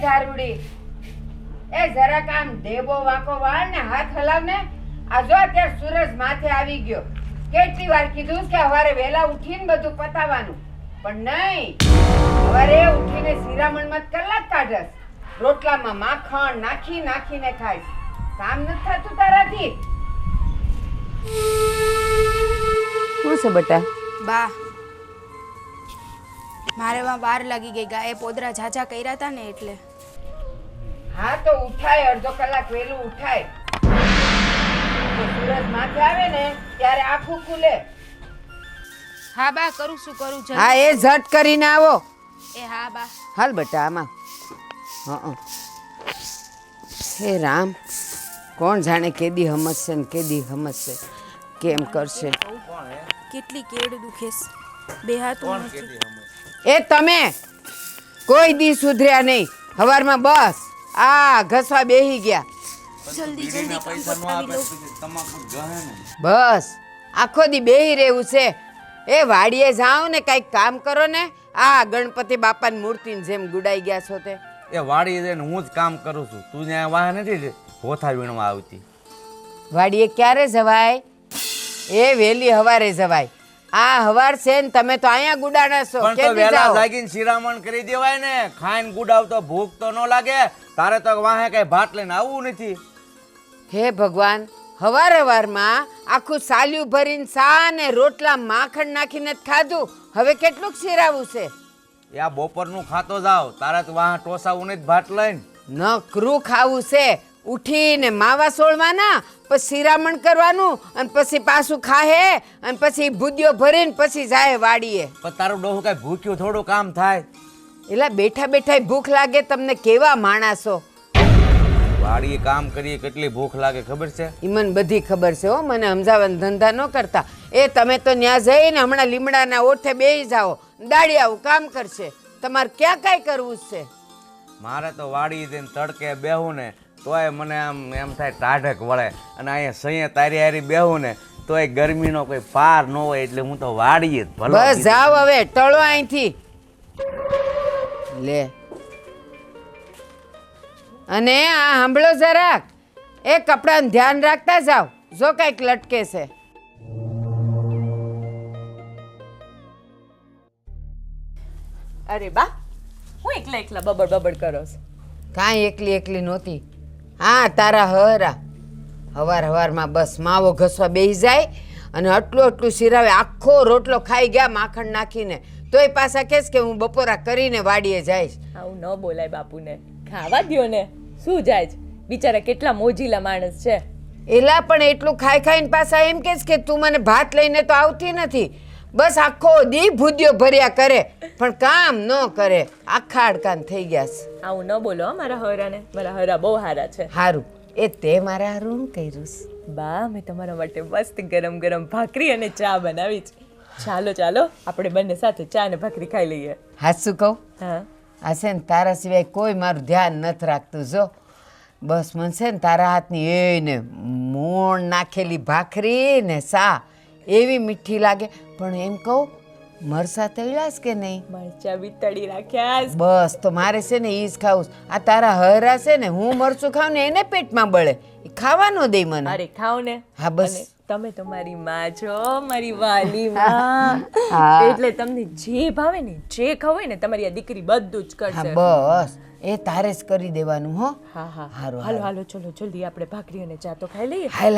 ધારુડી, એ જરાક આમ ઢેબો વાંકો વાળ ને હાથ હલાવ ને. આ જો અત્યારે સૂરજ માથે આવી ગયો. કેટલી વાર કીધું કે સવારે વહેલા ઉઠીને બધું પતાવવાનું, પણ નહીં. સવારે ઉઠીને શિરામણમાં કલાક કાઢસ. રોટલામાં માખણ નાખીને ખાઈશ. કામ નથી થતું તારાથી. શું છે બેટા? બા, મારે વાર લાગી ગઈ. ગાયે પોદરા ઝાઝા કર્યા હતા ને એટલે. હા તો ઉઠાય, અડધો કલાક વહેલું ઉઠાય. સૂરજ માથે આવે ને ત્યારે આખું ખુલે. હા બા, કરું છું. હા, એ ઝટ કરીને આવો. એ હા બા. હાલ બેટા આમાં. હે રામ, કોણ જાણે કેદી સમજશે ને કેદી સમજશે, કેમ કરશે. કેટલી કેડ દુખેસ, બે હાથ એ તમે કોઈ દી સુધર્યા નહીં. સવારમાં બસ આ ઘસવા બેહી ગયા. જલ્દી બસ આખો દી બેહી રહેવું છે. એ વાડીએ જાઓ ને કઈક કામ કરો ને. આ ગણપતિ બાપાની મૂર્તિની જેમ ગુડાઈ ગયા છો તે. એ વાડી જઈને હું જ કામ કરું છું, તું ત્યાં વાહ નથી હોથા વીણવા આવતી. વાડીએ ક્યારે જવાય? એ વેલી હવારે જવાય. આ હવાર છે ને તમે તો અહીંયા ગુડાણા છો. પણ તો વેલા જાગીને શિરામણ કરી દેવાય ને. ખાઈને ગુડાવ તો ભૂખ તો ન લાગે. તારે તો વાહે કઈ ભાત લઈને આવવું નથી. હે ભગવાન, હવારમાં આખું સાલ્યું ભરીને સા ને રોટલા માખણ નાખીને જ ખાધું. હવે કેટલું શિરાવું છે? આ બપોરનું ખાતો જાવ. તારે તો વાહ ટોસાવું નથી ભાત લઈને. નકરું ખાવું છે. ઉઠીને માવા સોળવાના, પછી શિરામણ કરવાનું, અને પછી પાછું ખાહે, અને પછી ભૂદ્યો ભરીને પછી જાય વાડીએ. પણ તારું ડોહું કઈ ભૂખ્યું થોડું કામ થાય. એલા બેઠા બેઠા ભૂખ લાગે તમને. કેવા માણસો! વાડીએ કામ કરીએ કેટલી ભૂખ લાગે ખબર છે? ઈ મને બધી ખબર છે હો. મને સમજાવવાનો ધંધા ન કરતા. એ તમે તો ન્યા જઈને હમણાં લીમડાના ઓઠે બેસી જાઓ, દાડિયાવું કામ કરશે. તમારે ક્યાં કાંઈ કરવું છે? મારે તો વાડી જઈને તડકે બેહું ને તોય મને આમ એમ થાય ટાઢક વળે. અને અહીંયા સૈયે તારી હારી બેહું ને તોય ગરમીનો કોઈ પાર ન હોય. એટલે હું તો વાડીએ જ ભલો. બસ જાવ હવે, ટળો અહીંથી. લે, અને આ સાંભળો જરાક, એ કપડાનું ધ્યાન રાખતા જાવ. જો કઈક લટકે છે. અરે બા, હું એકલા બબડ કરો છો? કાંઈ એકલી નહોતી. હા, તારા હરા હવારમાં બસ માવો ઘસવા બેસી જાય અને આટલું શિરાવે. આખો રોટલો ખાઈ ગયા માખણ નાખીને. તોય પાછા કહેશ કે હું બપોરા કરીને વાડીએ જઈશ. આવું ન બોલાય બાપુને. ખાવા દ્યો ને, શું જાય છે? બિચારા કેટલા મોજીલા માણસ છે. એલા પણ એટલું ખાઈને પાછા એમ કહેશ કે તું મને ભાત લઈને તો આવતી નથી. બસ આખો દી ભૂદ્યો ભર્યા કરે પણ કામ ન કરે. આખા અડકાન થઈ ગયા છે. આવું ન બોલો મારા હરાને. મારા હરા બહુ સારા છે. હારું, એ તે મારા હારું કર્યું. બા, મેં તમારા માટે મસ્ત ગરમ ગરમ ભાખરી અને ચા બનાવી છે. ચાલો આપણે બંને સાથે ચા અને ભાખરી ખાઈ લઈએ. હાચું કહું? હા, આ છે ને તારા સિવાય કોઈ મારું ધ્યાન નથી રાખતું. જો બસ મને છે ને તારા હાથની એને મોણ નાખેલી ભાખરી ને સા એવી મીઠી લાગે. પણ એમ કહું, મરસા તળ્યાસ કે નહીં? મરચા બી તળી રાખ્યા. બસ તો મારે છે ને ઈ જ ખાવું. આ તારા હરા છે ને, હું મરચું ખાઉં ને એને પેટમાં બળે. એ ખાવા ન દે મને. અરે ખાવ ને. હા બસ. તમે તો મારી માં છો, મારી વાલી માં. એટલે તમને જે ભાવે ને, જે ખાવે ને, તમારી આ દીકરી બધું જ કરશે. બસ એ તારે જ કરી દેવાનું. હો, હા. હારું, હાલો ચલો જલ્દી આપણે ભાખરી અને ચા તો ખાઈ લઈએ. હાલ.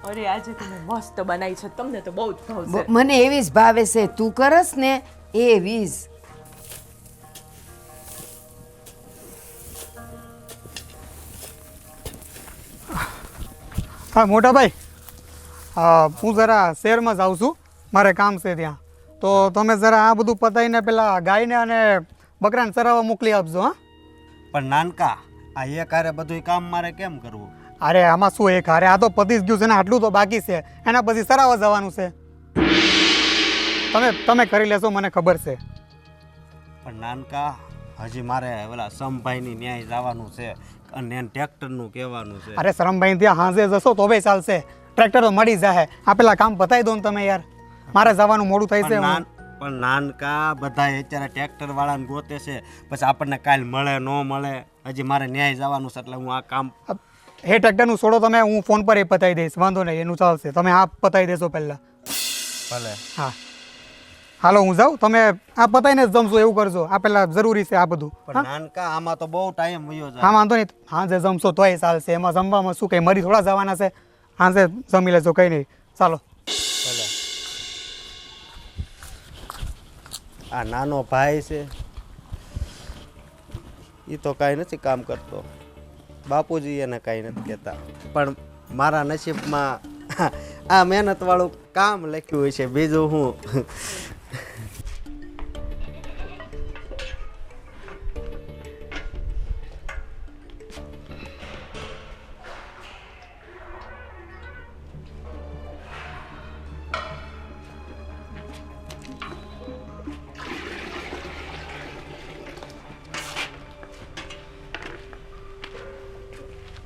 અરે આજે તમે મસ્ત બનાવી છે. તમને તો બહુ જ ભાવશે. મને એવી જ ભાવે છે. તું કરસ ને એવી જ. હા મોટા ભાઈ, હું જરા શહેરમાં જાઉં છું, મારે કામ છે ત્યાં. તો તમે જરા આ બધું પતાવીને પેલા ગાયને અને બકરાને ચરાવવા મોકલી આપજો. હા પણ નાનકા, આ એક હારે બધું કામ મારે કેમ કરવું? અરે આમાં શું એક હારે? આ તો પતી જ ગયું છે ને, આટલું તો બાકી છે. એના પછી ચરાવવા જવાનું છે. તમે કરી લેશો, મને ખબર છે. પણ નાનકા, હજી મારે ઓલા સમભાઈની ન્યાય જવાનું છે અને એને ટ્રેક્ટરનું કહેવાનું છે. અરે શરમભાઈ ત્યાં હાંજે જશો તો બી ચાલશે. ટ્રેક્ટર તો મળી જાય. આ પેલા કામ પતાવી દો ને તમે યાર. મારે જવાનું મોડું થાય છે. પણ પણ નાનકા બધા અત્યારે ટ્રેક્ટર વાળાને ગોતે છે, પછી આપણને કાલ મળે ન મળે. હજી મારે ન્યાય જવાનું છે એટલે હું આ કામ. હે ટ્રેક્ટરનું છોડો તમે, હું ફોન પર એ પતાવી દઈશ, વાંધો નહીં, એનું ચાલશે. તમે આ પતાવી દેશો પહેલાં. ભલે. હા હાલો હું જાઉં, તમે આ પતાવીને જ જમશો એવું કરજો. આ પહેલાં જરૂરી છે આ બધું. પણ નાનકા આમાં તો બહુ ટાઈમ વયો જાય. હા વાંધો નહીં, હાંજે જમશો તોય ચાલશે. એમાં જમવામાં શું કંઈ મરી થોડા જવાના છે. હાંજે જમી લેજો, કંઈ નહીં. ચાલો. ભલે. આ નાનો ભાઈ છે એ તો કાંઈ નથી કામ કરતો, બાપુજી એને કાંઈ નથી કહેતા, પણ મારા નસીબમાં આ મહેનતવાળું કામ લખ્યું હોય છે, બીજું હું.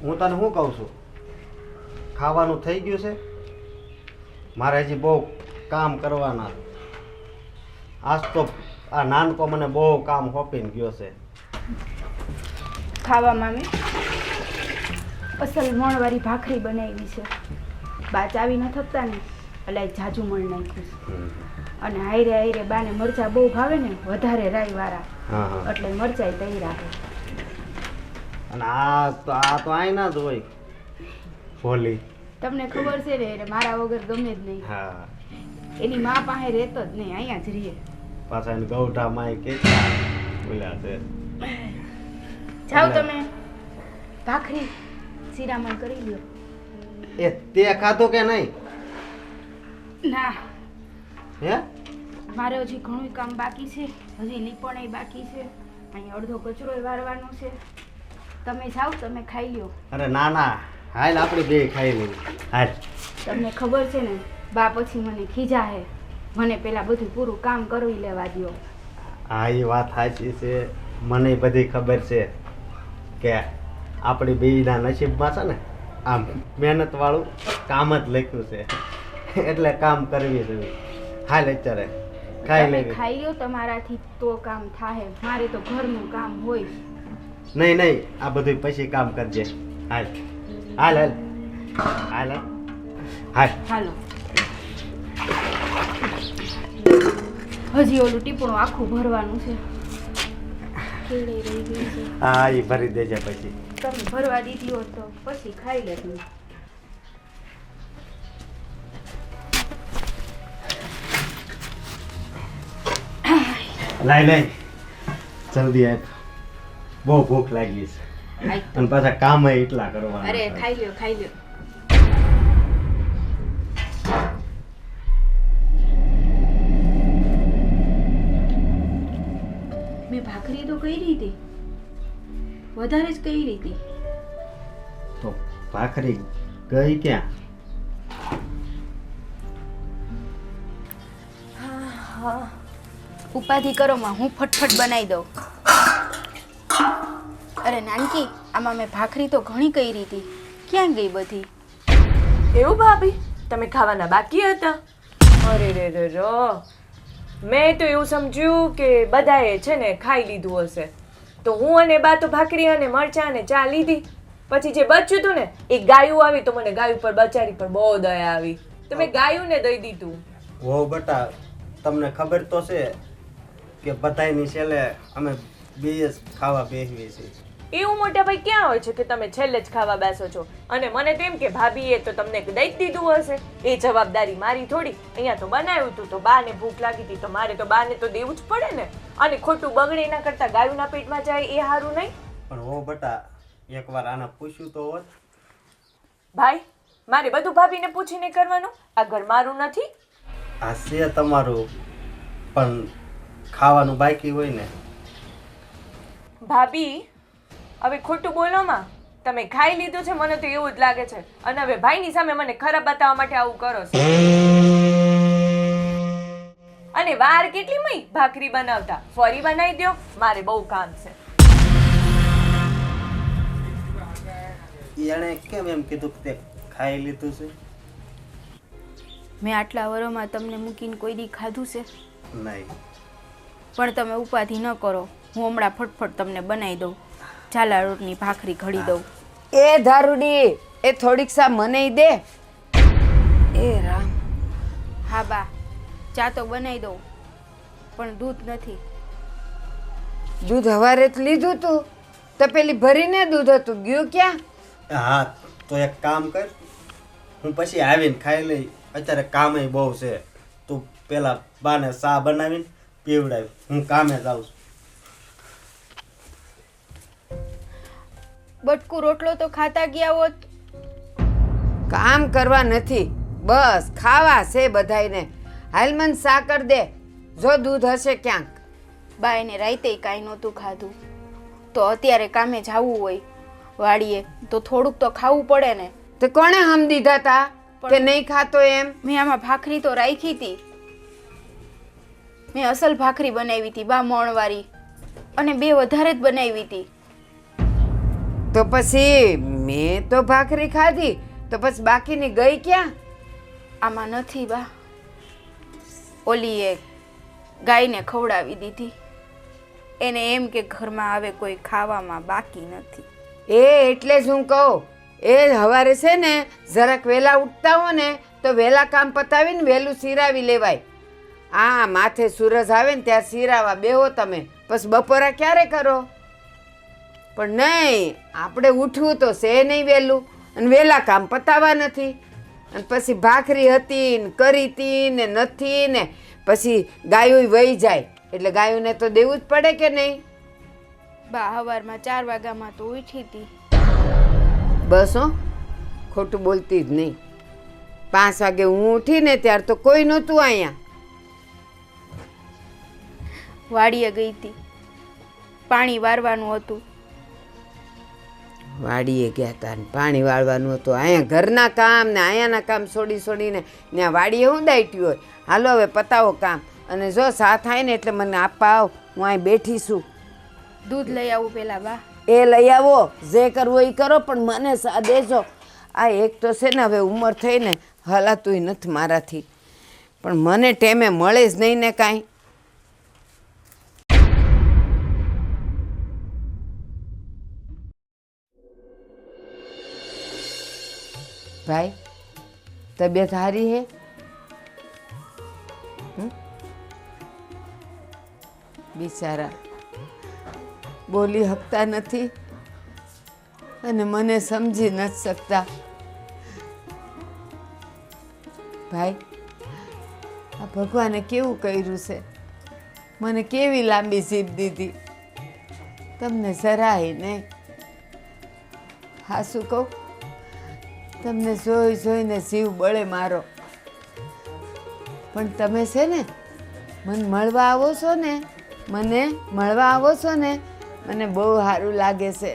હું તને શું કહું છું, ખાવાનું થઈ ગયું છે, મારે હજી બહુ કામ કરવાના. આજ તો આ નાનકો મને બહુ કામ સોંપીને ગયો છે. ખાવામાં મેં અસલ મણવાળી ભાખરી બનાવી છે. બા ચાવી ન થકતા ને એટલે જાજુ મણ નાખ્યું છે. અને હાયરે હાયરે બાને મરચાં બહુ ભાવે ને, વધારે રાઈ વાળા, હા હા. એટલે મરચાં તઈ રાખે. અને આ તો આઈના જ હોય ભોલી. તમને ખબર છે ને, એટલે મારા વગર ગમે જ નહીં. હા. એની મા પાસે રહેતો જ નહીં, અહીંયા જ રહીએ. પાછા એને ગૌઠા માય કેટલા બોલ્યા છે. જાઓ તમે ભાખરી શિરામણ કરી લ્યો. એ તે ખાધું કે નહીં? ના, હે? મારે હજી ઘણું કામ બાકી છે, હજી લીપણ બાકી છે, અહીંયા અડધો કચરો વારવાનો છે. તમે જાઓ, તમે ખાઈ લ્યો. અરે ના ના, હાલ આપણે બે ખાઈ લઈએ. હાલ. તમને ખબર છે ને, બા પછી મને ખીજાહે, મને પેલા બધું પૂરું કામ કરવી લેવા દ્યો. હા એ વાત સાચી છે, મને બધી ખબર છે કે આપણી બેયના નસીબમાં છે ને આમ મહેનત વાળું કામ જ લખ્યું છે, એટલે કામ કરવી જોઈએ. હાલ અત્યારે ખાઈ તમે લેવી. ખાઈ લ્યો, તમારાથી તો કામ થાહે, મારે તો ઘરનું કામ હોય. નહીં નહીં, આ બધું પછી કામ કરજે. હાલ હાલ હાલ હાલ હાલ. હાલો. હજી ઓલું ટીપણું આખું ભરવાનું છે, કેળે રહી ગયું છે. હા એ ભરી દેજે પછી. તમે ભરવા દીધી હોત તો પછી ખાઈ લેતું. લાય લાય જલ્દી આપ, બહુ ભૂખ લાગી છે અને પાછા કામ એટલા કરવાના. અરે ખાઈ લ્યો, ખાઈ લ્યો. મેં ભાખરી તો કરી હતી, વધારે જ કરી હતી. તો ભાખરી ગઈ ક્યાં? ઉપાધિ કરો માં, હું ફટફટ બનાવી દઉં. અરે નાનકી, આમાં મેં ભાખરી તો ઘણી કરી હતી, ક્યાં ગઈ બધી? એવું ભાભી, તમે ખાવાના બાકી હતા? અરે રે રે રો, મેં તો એવું સમજ્યું કે બધાએ છે ને ખાઈ લીધું હશે, તો હું અને બા તો ભાખરી અને મરચાં અને ચા લીધી. પછી જે બચ્યું હતું ને એ ગાયું આવી, તો મને ગાયું પર બચારી પર બહુ દયા આવી, તો મેં ગાયુંને દઈ દીધું. ઓ બેટા, તમને ખબર તો છે કે બધાયની છેલ્લે અમે બે જ ખાવા બેસીએ છીએ. એવું મોટા ભાઈ ક્યાં હોય છે કે તમે છેલ્લે જ ખાવા બેસો છો? અને મને તેમ કે ભાભીએ તો તમને દઈ જ દીધું હશે, એ જવાબદારી મારી થોડી. અહીંયા તો બનાવ્યું હતું, તો બાને ભૂખ લાગી હતી, તો મારે તો બાને તો દેવું જ પડે ને. અને ખોટું બગડે એના કરતાં ગાયુંના પેટમાં જાય એ સારું નહીં? પણ ઓ બેટા, એકવાર આને પૂછ્યું તો હોત. ભાઈ, મારે બધું ભાભીને પૂછીને કરવાનું? આ ઘર મારું નથી. આ છે તમારું, પણ ખાવાનું બાકી હોય ને. ભાભી, હવે ખોટું બોલો માં, તમે ખાઈ લીધું છે મને તો એવું જ લાગે છે, અને હવે ભાઈની સામે મને ખરાબ બતાવવા માટે આવું કરો છો. અને વાર કેટલી મઈ ભાખરી બનાવતા, ફરી બનાવી દો, મારે બહુ કામ છે. એણે કેમ એમ કીધું કે તે ખાઈ લીધું છે? મેં આટલા વરોમાં તમને મૂકીને કોઈ દી ખાધું છે? નહીં. પણ તમે ઉપાધિ ન કરો, હું હમણાં ફટફટ તમને બનાવી દઉં. ઝાલા રોટની ભાખરી ઘડી દઉં. એ ધારુડી, એ થોડીક સા મને દે. એ રામ. હા બા, ચા તો બનાવી દઉં, પણ દૂધ નથી. દૂધ હવારે જ લીધું તું, તો પેલી ભરીને દૂધ હતું, ગયું ક્યાં? હા તો એક કામ કર, હું પછી આવીને ખાઈ લઈ. અત્યારે કામે બહુ છે. તું પેલા બાને ચા બનાવીને પીવડાવી, હું કામે જાઉં છું. બટકું રોટલો તો ખાતા ગયા હોત. કામ કરવા નથી, બસ ખાવા છે બધાયને. હાલ મને સા કર દે, જો દૂધ હશે ક્યાંક. બા એને રાઈતે કાંઈ નહોતું ખાધું, તો અત્યારે કામે જવું હોય વાડીએ તો થોડુંક તો ખાવું પડે ને. તો કોણે હમ દીધા તા કે નહીં ખાતો એમ? મેં આમાં ભાખરી તો રાખી હતી. મેં અસલ ભાખરી બનાવી હતી બા, મોણવાળી, અને 2 વધારે જ બનાવી હતી. તો પછી મેં તો ભાખરી ખાધી, તો પછી બાકીની ગઈ ક્યાં? આમાં નથી બા, ઓલીએ ગાયને ખવડાવી દીધી. એને એમ કે ઘરમાં આવે કોઈ ખાવામાં બાકી નથી. એ એટલે જ હું કહું, એ હવારે છે ને જરાક વહેલા ઉઠતા હો ને તો વહેલા કામ પતાવીને વહેલું સિરાવી લેવાય. આ માથે સૂરજ આવે ને ત્યાં સિરાવા બેહો તમે, પછી બપોરા ક્યારે કરો? પણ નહીં, આપણે ઉઠવું તો છે નહીં વહેલું, અને વહેલા કામ પતાવવા નથી. અને પછી ભાખરી હતી ને કરી હતી ને નથી ને પછી ગાયું વહી જાય, એટલે ગાયોને તો દેવું જ પડે કે નહીં? બા સવારમાં 4 વાગ્યામાં તો ઉઠી હતી. બસ હો, ખોટું બોલતી જ નહીં. 5 વાગે હું ઉઠીને ત્યાર તો કોઈ નહોતું અહીંયા. વાડીએ ગઈ હતી, પાણી વારવાનું હતું. વાડીએ ગયા હતા ને પાણી વાળવાનું હતું. અહીંયા ઘરના કામ ને અહીંયાના કામ છોડીને ત્યાં વાડીએ હું દાટ્યું હોય. હાલો હવે પતાવો કામ, અને જો સા થાય ને એટલે મને આપવા આવ, હું અહીં બેઠી છું. દૂધ લઈ આવું પેલા બા. એ લઈ આવો, જે કરવો એ કરો, પણ મને સા દેજો. આ એક તો છે ને હવે ઉંમર થઈને હલાતુંય નથી મારાથી, પણ મને ટેમે મળે જ નહીં ને કાંઈ. ભાઈ, તબિયત સારી હે? બિચારા બોલી શકતા નથી અને મને સમજી નથી શકતા. ભાઈ, આ ભગવાને કેવું કર્યું છે, મને કેવી લાંબી જીભ દીધી, તમને જરાય નહીં. હા શું કહું, તમને જોઈને જીવ બળે મારો. પણ તમે છે ને મને મળવા આવો છો ને, મને બહુ સારું લાગે છે.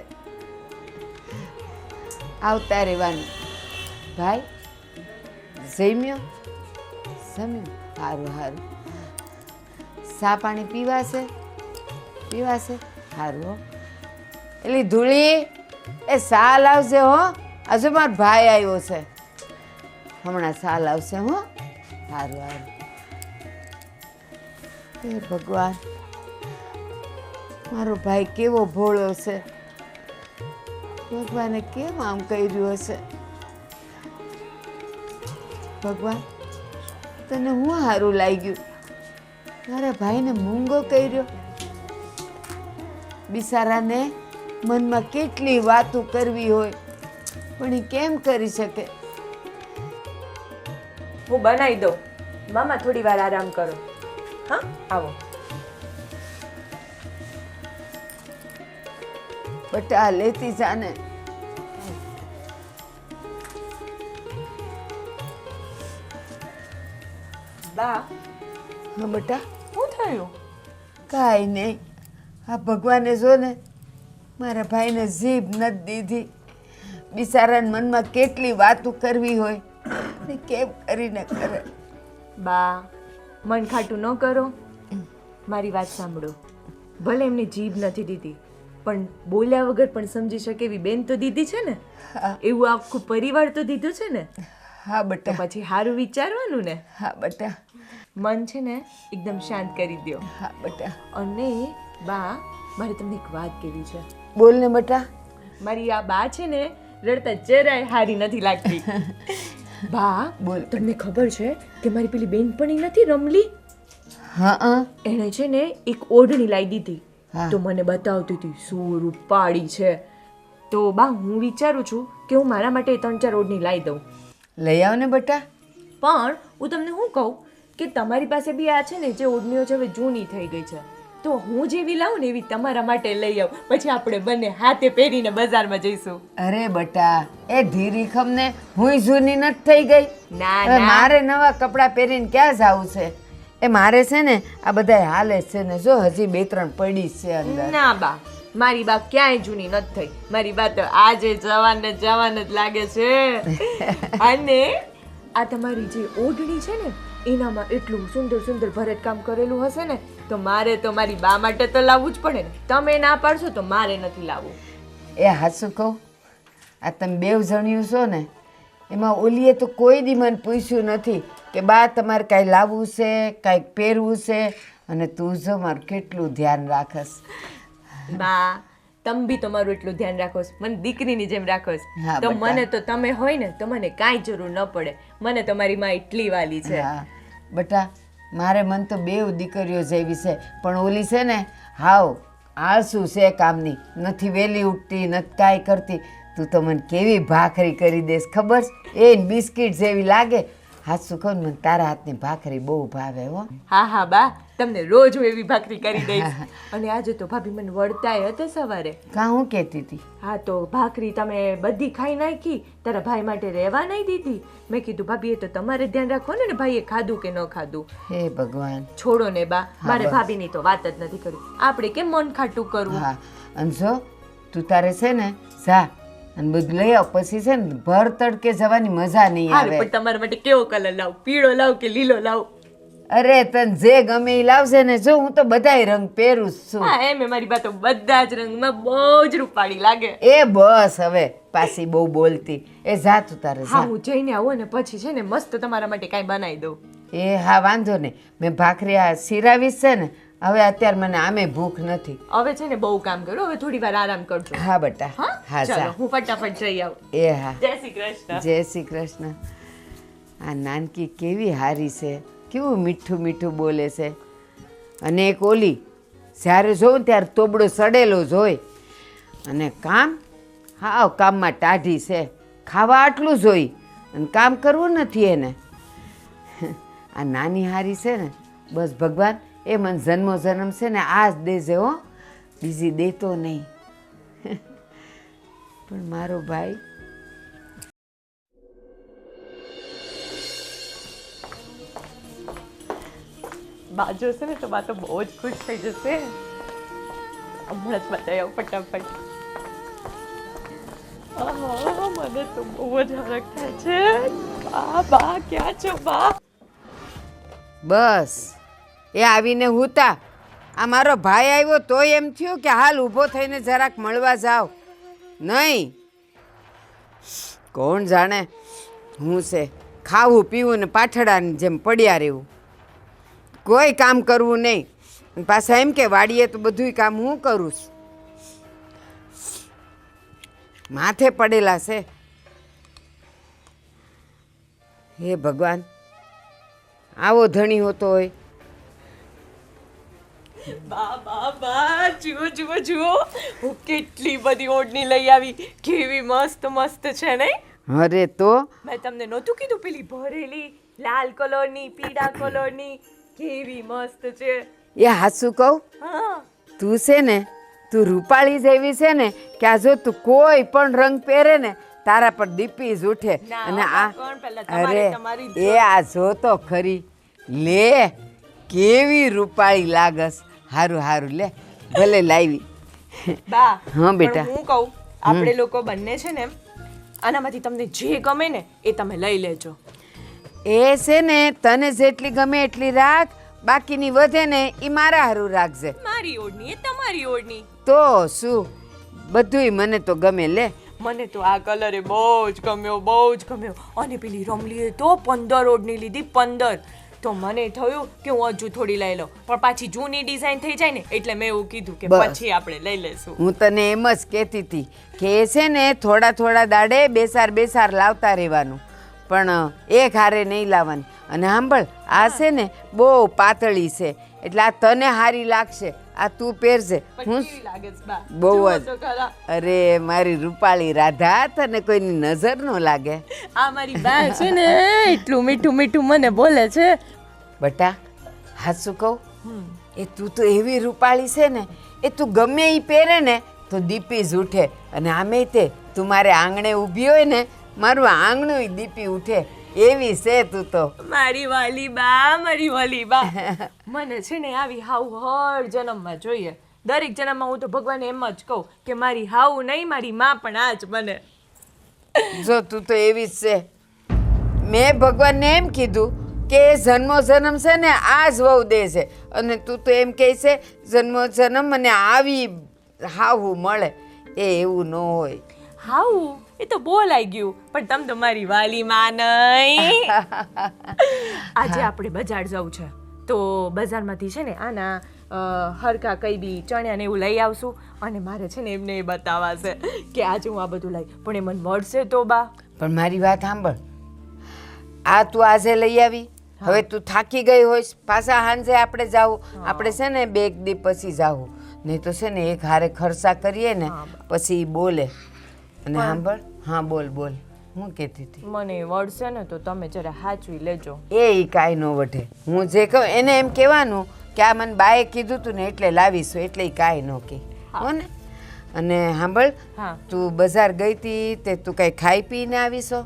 આવતા રહેવાનું. ભાઈ જમ્યો? સારું. ચા પાણી પીવાશે? સારું હો. એલી ધૂળી, એ ચા લાવશે હો. હજુ મારો ભાઈ આવ્યો છે, હમણાં ચા લાવશે હો. સારું. હે ભગવાન, મારો ભાઈ કેવો ભોળો છે. ભગવાને કેમ આમ કર્યું હશે? ભગવાન, તને હું સારું લાગ્યું, મારા ભાઈને મૂંગો કર્યો. બિચારાને મનમાં કેટલી વાતો કરવી હોય, પણ એ કેમ કરી શકે? હું બનાવી દઉં. મામા થોડી વાર આરામ કરો. હા, આવો. બટા લેતી જાને. બા, હા બટા. શું થયું? કાંઈ નહીં. આ ભગવાને જો ને મારા ભાઈને જીભ નથી દીધી. બિચારાને મનમાં કેટલી વાતો કરવી હોય ને કેમ કરીને કરે. બા, મન ખાટું ન કરો. મારી વાત સાંભળો. ભલે એમને જીભ નથી દીધી, પણ બોલ્યા વગર પણ સમજી શકે એવી બેન તો દીધી છે ને. એવું આખું પરિવાર તો દીધું છે ને. હા તો બટા. પછી સારું વિચારવાનું ને. હા બટા. મન છે ને એકદમ શાંત કરી દો. હા બેટા. અને બા, મારે તમને એક વાત કહેવી છે. બોલ ને બેટા. મારી આ બા છે ને રડતા જરાય હારી નથી લાગતી. બા, બોલ. તમને ખબર છે કે મારી પેલી બેનપણી નથી રમલી, હા એણે છે ને એક ઓઢણી લાવી દીધી. હા. તો મને બતાવતી હતી શું રૂપાળી છે. તો બા, હું વિચારું છું કે હું મારા માટે 3-4 ઓઢણી લાવી દઉં. લઈ આવ ને બેટા. પણ હું તમને શું કહું કે તમારી પાસે બી આ છે ને જે ઓઢણીઓ છે હવે જૂની થઈ ગઈ છે, તો હું જેવી લાવું ને એવી તમારા માટે લઈ આવું. પછી આપણે બંને હાથે પહેરીને બજારમાં જઈશું. અરે બેટા, એ ધીરીખમ ને હુંય જૂની નથી થઈ ગઈ. ના હવે ના, મારે નવા કપડાં પહેરીને ક્યાં જાવું છે? એ મારે છે ને આ બધા હાલે છે ને, જો હજી 2-3 પડી જ છે અંદર. ના બા, મારી બા ક્યાંય જૂની નથી થઈ. મારી બા તો આજે જવાન જ લાગે છે. અને આ તમારી જે ઓઢણી છે ને એનામાં એટલું સુંદર સુંદર ભરતકામ કરેલું હશે ને, તો મારે તો મારી બા માટે તો લાવવું જ પડે ને. તમે ના પાડશો તો મારે નથી લાવવું. એ હાચું કહું, આ તમે 2 જણિયું છો ને, એમાં ઓલીએ તો કોઈ દી મને પૂછ્યું નથી કે બા તમારે કાંઈ લાવવું છે, કાંઈક પહેરવું છે. અને તું જો મારું કેટલું ધ્યાન રાખસ. બા, તમે બી તમારું એટલું ધ્યાન રાખો છો, મને દીકરીની જેમ રાખો છો. હા, તો બેટા. મને તો તમે હોય ને તો મને કાંઈ જરૂર ન પડે. મને તો મારી માં એટલી વાલી છે. હા બેટા, મારે મન તો 2 દીકરીઓ જેવી છે, પણ ઓલી છે ને હાવ આળસુ છે કામની, નથી વહેલી ઉઠતી, નથી કાંઈ કરતી. તું તો મને કેવી ભાખરી કરી દેશ ખબર છે? એ બિસ્કિટ જેવી લાગે. હાચું કહું ને, મને તારા હાથની ભાખરી બહુ ભાવે હો. હા હા બા, તમને રોજ હું એવી ભાખરી કરી દઈશ. અને આજે તો ભાભી મને વળતાય હતા સવારે. કાં હું કહેતી હતી? હા, તો ભાખરી તમે બધી ખાઈ નાખી, તારા ભાઈ માટે રહેવા નહીં દીધી. મેં કીધું ભાભી, એ તો તમારે ધ્યાન રાખવાનું ને ભાઈએ ખાધું કે ન ખાધું. હે ભગવાન. છોડો ને બા, હા, મારે બસ. ભાભીની તો વાત જ નથી કરવી. આપણે કેમ મન ખાટું કરવું? હા, અને જો તું તારે છે ને જા અને બધું લઈ આવ. પછી છે ને ભર તડકે જવાની મજા નહીં હારું, આવે. પણ તમારા માટે કેવો કલર લાવ? પીળો લાવ કે લીલો લાવ? અરે તને જે ગમે એ લાવશે ને. જો હું તો બધાય રંગ પહેરું જ છું. હા, એમ મારી બા તો બધા જ રંગમાં બહુ જ રૂપાળી લાગે. એ બસ હવે પાછી બહુ બોલતી. એ જા તું તારે હા, જા. હું જઈને આવું ને પછી છે ને મસ્ત તમારા માટે કાંઈ બનાવી દઉં. એ હા, વાંધો નહીં. મેં ભાખરી આ સિરાવીશ છે ને. હવે અત્યારે મને આમે ભૂખ નથી. હવે છે ને બહુ કામ કરો, હવે થોડી વાર આરામ કરજો. હા બેટા. હા, હા ચાલો જા. હું ફટાફટ જઈ આવું. એ હા. જય શ્રી કૃષ્ણ. જય શ્રી કૃષ્ણ. આ નાનકી કેવી હારી છે, કેવું મીઠું મીઠું બોલે છે. અને એક ઓલી જ્યારે જોઉં ત્યારે તોબડો સડેલો જ હોય. અને કામ, હા કામમાં ટાઢી છે. ખાવા આટલું જ હોય અને કામ કરવું નથી એને. આ નાની હારી છે ને, બસ ભગવાન એ મને જન્મો જન્મ છે ને આ જ દેજે હો, બીજી દેતો નહીં. પણ મારો ભાઈ બા જોશે ને તો બા તો બહુ જ ખુશ થઈ જશે. હમણાં જ બતાવી આવું ફટાફટ. આહા, મને તો બહુ જ હરખ થાય છે. બા ક્યાં છો બા? બસ એ આવીને હુતા. આ મારો ભાઈ આવ્યો તોય એમ થયું કે હાલ ઊભો થઈને જરાક મળવા જાવ. નહીં, કોણ જાણે હું છે ખાવું પીવું ને પાછળાની જેમ પડ્યા રહેવું, કોઈ કામ કરવું નહીં. અને પાછા એમ કે વાડીએ તો બધુંય કામ હું કરું છું. માથે પડેલા છે. હે ભગવાન, આવો ધણી હોતો હોય. બા બા બા, જુઓ જુઓ જુઓ, હું કેટલી બધી ઓઢણી લઈ આવી. કેવી મસ્ત મસ્ત છે નહીં? અરે તો મેં તમને નહોતું કીધું પેલી ભરેલી લાલ કલરની, પીળા કલરની, કેવી મસ્ત છે. એ હાચું કહું, હા, તું છે ને, તું રૂપાળી જેવી છે ને કે આ જો તું કોઈ પણ રંગ પહેરે ને તારા પર દીપી જ ઉઠે. ના, અને આમાં આ કોણ પહેલા તમારે તમારી જ એ આ જો તો ખરી, લે કેવી રૂપાળી લાગસ. હારું હારું લે, ભલે લાવી. બા. હા બેટા. પણ હું કહું, આપણે લોકો બંને છે ને આનામાંથી તમને જે ગમે ને એ તમે લઈ લેજો. એ છે ને તને જેટલી ગમે એટલી રાખ, બાકીની વધે ને એ મારા હારું રાખજે. મારી ઓઢણી એ તમારી ઓઢણી. તો શું, બધુંય મને તો ગમે. લે મને તો આ કલર બહુ જ ગમ્યો, બહુ જ ગમ્યો. અને પેલી રમલીએ તો 15 ઓઢણી લીધી, 15. તો મને થયું કે હું હજુ થોડી લઈ લઉં, પણ પાછી જૂની ડિઝાઇન થઈ જાય ને એટલે મેં એવું કીધું કે બસ. પછી આપણે લઈ લેશું. હું તને એમ જ કહેતી હતી કે એ છે ને થોડા થોડા દાડે બેસાર લાવતા રહેવાનું, પણ એક હારે નહીં લાવવાની. અને સાંભળ, આ છે ને બહુ પાતળી છે એટલે આ તને હારી લાગશે, આ તું પહેરજે. પણ હું કેવી લાગે છે બા? બહુ જુઓ જ. તો ખરા. અરે મારી રૂપાળી રાધા, તને કોઈની નજર ન લાગે. આ મારી બા છે ને એટલું મીઠું મીઠું મને બોલે છે. બટા, હાચું કહું, એ તું તો એવી રૂપાળી છે ને, એ તું ગમે એ પહેરે ને તો દીપી જ ઉઠે. અને આમે તે તું મારે આંગણે ઊભી હોય ને, મારું આંગણું દીપી ઉઠે, એવી છે તું તો. મારી વાલી બા, મારી વાલી બા. મને છે ને આવી હાવ હર જન્મમાં જોઈએ. દરેક જન્મમાં હું તો ભગવાનને એમ જ કહું કે મારી હાવ નહીં, મારી માં પણ આ જ બને. જો તું તો એવી જ છે. મેં ભગવાનને એમ કીધું કે જન્મો જન્મ છે ને આ જ વહુ દે છે, અને તું તો એમ કહે છે જન્મો જન્મ મને આવી હાવું મળે. એ એવું ન હોય. હાવ એ તો બોલાઈ ગયું, પણ તમ તો મારી વાલી માં નહીં. આજે આપણે બજાર જવું છે, તો બજારમાંથી છે ને આના હરકા કઈ બી ચણ્યા ને એવું લઈ આવશું. અને મારે છે ને એમને એ બતાવવા છે કે આજે હું આ બધું લઈ, પણ એ મને મળશે તો બા? પણ મારી વાત સાંભળ, આ તું આજે લઈ આવી, હવે તું થાકી ગઈ હોઈશ, પાછા સાંજે આપણે જાવું. આપણે છે ને 2 દી પછી જાવું, નહીં તો છે ને એક હારે ખર્ચા કરીએ ને પછી બોલે. અને સાંભળ, હા બોલ બોલ, હું કહેતી હતી. મને વળશે ને તો તમે જરા સાચવી લેજો. એ કાંઈ ન વઢે. હું જે કહું એને એમ કહેવાનું કે આ મને બાએ કીધું તું ને એટલે લાવીશું, એટલે એ કાંઈ ન કહે, હો ને. અને સાંભળ, હા. તું બજાર ગઈ હતી તે તું કાંઈ ખાઈ પીને આવીશો?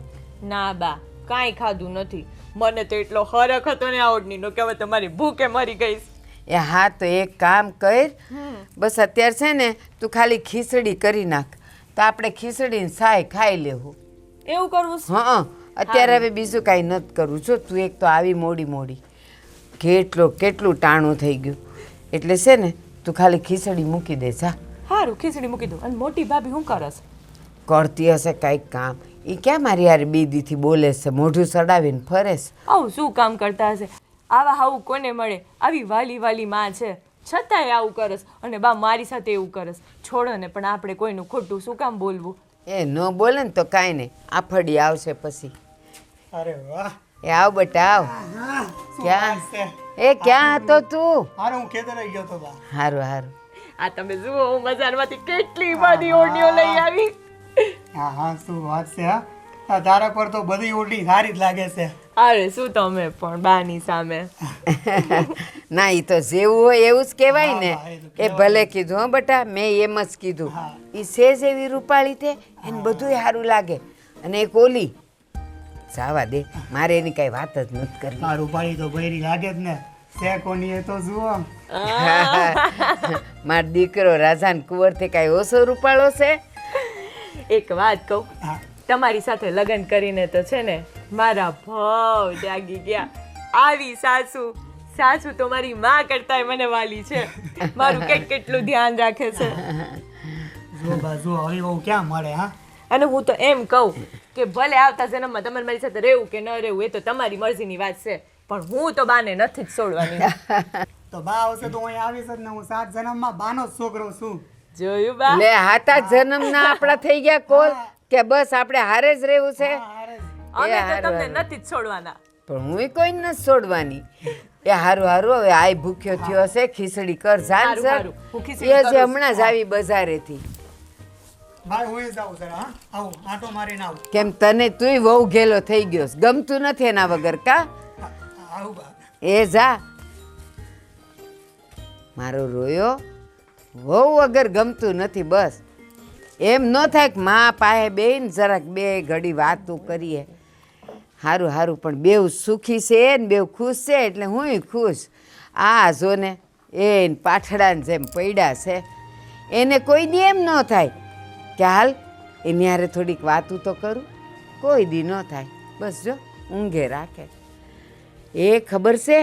ના બા, કાંઈ ખાધું નથી. મને તો એટલો હરખ હતો ને આવડનીનો કે હવે તમારી ભૂખે મરી ગઈશ. એ હા, તો એક કામ કર, બસ અત્યારે છે ને તું ખાલી ખીચડી કરી નાખ, તો આપણે ખીચડીને સાય ખાઈ લેવું. એવું કરવું છે? હા, અત્યારે હવે બીજું કાંઈ નથી કરવું. જો તું એક તો આવી મોડી કેટલું ટાણું થઈ ગયું, એટલે છે ને તું ખાલી ખીચડી મૂકી દે જા. સારું, ખીચડી મૂકી દઉં. અને મોટી ભાભી શું કરસ? કરતી હશે કાંઈક કામ. એ ક્યાં મારી યાર બીદીથી બોલે છે, મોઢું સડાવીને ફરે છે. આવું શું કામ કરતા હશે? આવા હાવું કોને મળે? આવી વાલી વાલી માં છે છતાંય આવું કરસ. અને બા મારી સાથે એવું કરસ. છોડો ને, પણ આપણે કોઈનું ખોટું શું કામ બોલવું? એ ન બોલે ને તો કાંઈ નહીં, આફડી આવશે પછી. અરે વાહ, એ આવ બેટા આવ. ક્યાં એ ક્યાં હતો તું? હારે હું ખેતરે ગયો તો બા. હારું હારું. આ તમે જુઓ, હું બજારમાંથી કેટલી બધી ઓઢણીઓ લઈ આવી. હા હા, શું વાત છે. હા, આ તારા પર તો બધી ઓઢણી સારી જ લાગે છે. અરે શું તમે પણ બાની સામે. ના, એ તો જેવું હોય એવું જ કહેવાય ને. હા, એ તો એ ભલે કીધું હો બેટા, મેં એમ જ કીધું. એ છે જ એવી રૂપાળી તે, એને બધુંય સારું લાગે. અને એક ઓલી જાવા દે, મારે એની કાંઈ વાત જ નથી કરવી. આ રૂપાળી તો બૈરી લાગે જ ને. છે કોની એ તો જુઓ. મારો દીકરો રાજાન કુંવરથી કાંઈ ઓછો રૂપાળો છે? એક વાત કહું, હા. તમારી સાથે લગ્ન કરીને તો છે ને મારા ભાવ જાગી ગયા. આવી સાસુ તો મારી માં કરતાંય મને વાલી છે. મારું કેટલું ધ્યાન રાખે છે. જો બા જો, હવે બહુ ક્યાં મળે. હા, અને હું તો એમ કહું કે ભલે આવતા જન્મમાં તમારે મારી સાથે રહેવું કે ન રહેવું એ તો તમારી મરજીની વાત છે, પણ હું તો બાને નથી જ છોડવાની. તો બા આવશે તો હું અહીં આવીશ જ ને. હું 7 જન્મમાં બાનો જ છોકરો છું. જોયું બા? લે, હાથા જન્મના આપણા થઈ ગયા કોલ કે બસ આપણે હારે જ રહેવું છે? અમે તો હારું, તમને હારું. નથી જ છોડવાના. પણ હું કોઈને નથી છોડવાની. એ હારું હવે આય ભૂખ્યો થયો હશે, ખીચડી કર જાન હારું, સર. હારું. હું ખીચડી એ કરું જે છું. હમણાં જ આવી બજારેથી. ભાઈ હું જાઉં સર. હા, આવું આટો મારીને આવું. કેમ તને તુંય વહુ ગેલો થઈ ગયો છે? ગમતું નથી એના વગર કા? આવું બા. એ જા. મારો રોયો વહુ વગર ગમતું નથી. બસ એમ ન થાય કે મા પાસે બેન જરાક 2 ઘડી વાતું કરીએ. હારું, પણ બેવ સુખી છે ને બેવ ખુશ છે એટલે હુંય ખુશ. આ જો ને એ પાઠડાને જેમ પડ્યા છે, એને કોઈ દી એમ ન થાય કે હાલ એની હારે થોડીક વાતું તો કરું. કોઈ દી ન થાય. બસ જો ઊંઘે રાખે. એ ખબર છે,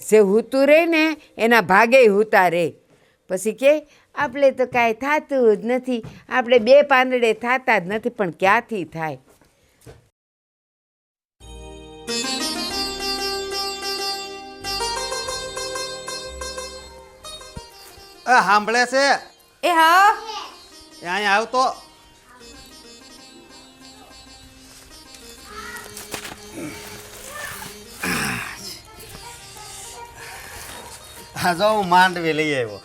જે હૂતું રહે ને એના ભાગે હૂતા રહે. પછી કે આપણે તો કાંઈ થતું જ નથી, આપણે 2 પાંદડે થતા જ નથી. પણ ક્યાંથી થાય? સાંભળે છે એ હા એ અહીંયા આવતો હા જો હું માંડવી લઈ આવ્યો.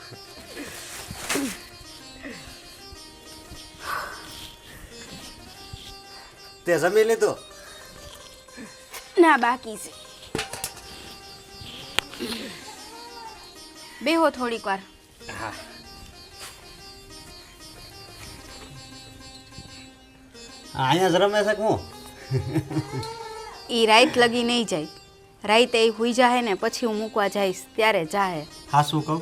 તે જમી લીધું? ના બાકી છે. બેહો થોડીક વાર. અહીંયા જ રમે છે કે હું? એ રાઈત લગી નહીં જાય. રાઈતે એ હુઈ જાહે ને પછી હું મૂકવા જઈશ ત્યારે જાહે. હા શું કહું,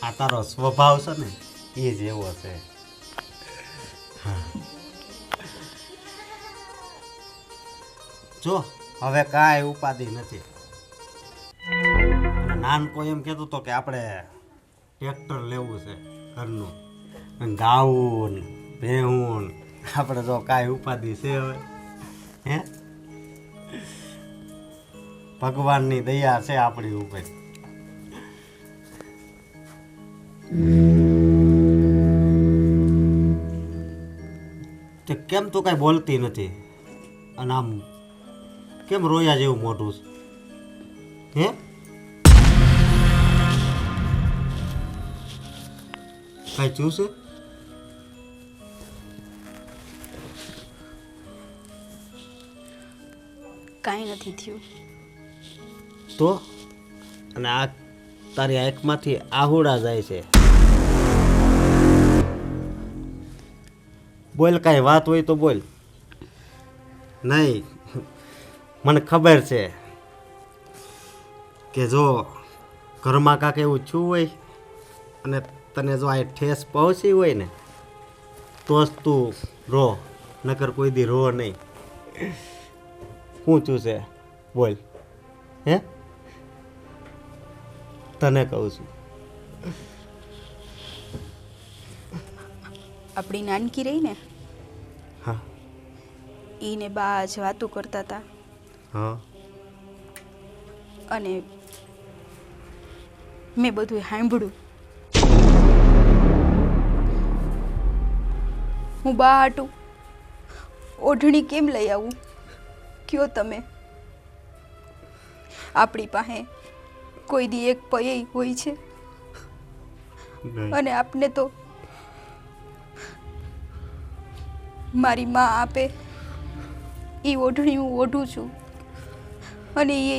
આ તારો સ્વભાવ છે ને એ જ એવો છે. જો હવે કાંઈ ઉપાધિ નથી. અને નાનકો એમ કહેતો હતો કે આપણે ટ્રેક્ટર લેવું છે ઘરનું, અને ગાવું ને ભેહું ને. આપણે જો કાંઈ ઉપાધિ છે હવે? હે, ભગવાનની દયા છે આપણી ઉપર. તે કેમ તું કાંઈ બોલતી નથી અને આમ કેમ રોયા જેવું મોઢું છે? હે, કાંઈ ચૂસે? કાંઈ નથી થયું. તો અને આ તારી આંખમાંથી આહુડા જાય છે. બોલ, કાંઈ વાત હોય તો બોલ. નહીં, મને ખબર છે કે જો ઘરમાં કાંક એવું છું હોય અને તને જો આ ઠેસ પહોંચી હોય ને તો જ તું રો, નકર કોઈ દી રો નહીં. શું છું છે બોલ? હે, તને કહું છું. આપણી નાનકી રહી ને, હા ઈને બા આજ વાતું કરતા હતા હા અને મેં બધું સાંભળ્યું. હું બા હાટું ઓઢણી કેમ લઈ આવું કયો તમે? આપણી પાસે કોઈ દી એક પૈ હોય છે નહીં. અને આપને તો મારી માં આપે એ ઓઢણી હું ઓઢું છું અને એ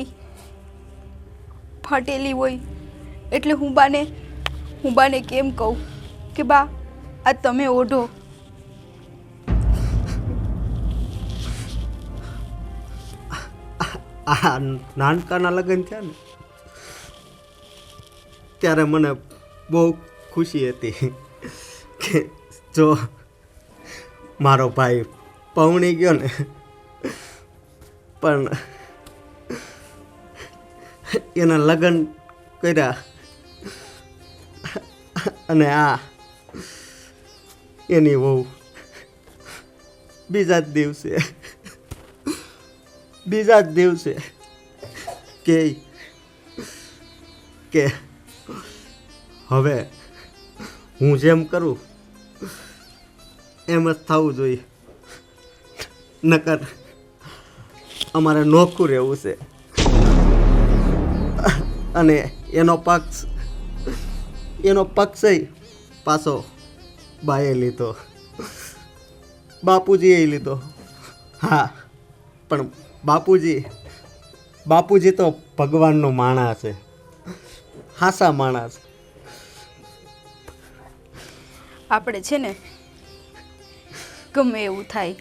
ફાટેલી હોય એટલે હું બાને કેમ કહું કે બા આ તમે ઓઢો. આ નાનકાના લગ્ન થયા ને ત્યારે મને બહુ ખુશી હતી કે જો મારો ભાઈ પૌણી ગયો ને, પણ એના લગ્ન કર્યા અને આ એની વહુ બીજા જ દિવસે કે હવે હું જેમ કરું એમ જ થવું જોઈએ, નકર અમારે નોખું રહેવું છે. અને એનો પક્ષ પાછો બાએ લીધો, બાપુજીએ લીધો. હા, પણ બાપુજી તો ભગવાનનો માણસ છે, હાસા માણસ. આપણે છે ને ગમે એવું થાય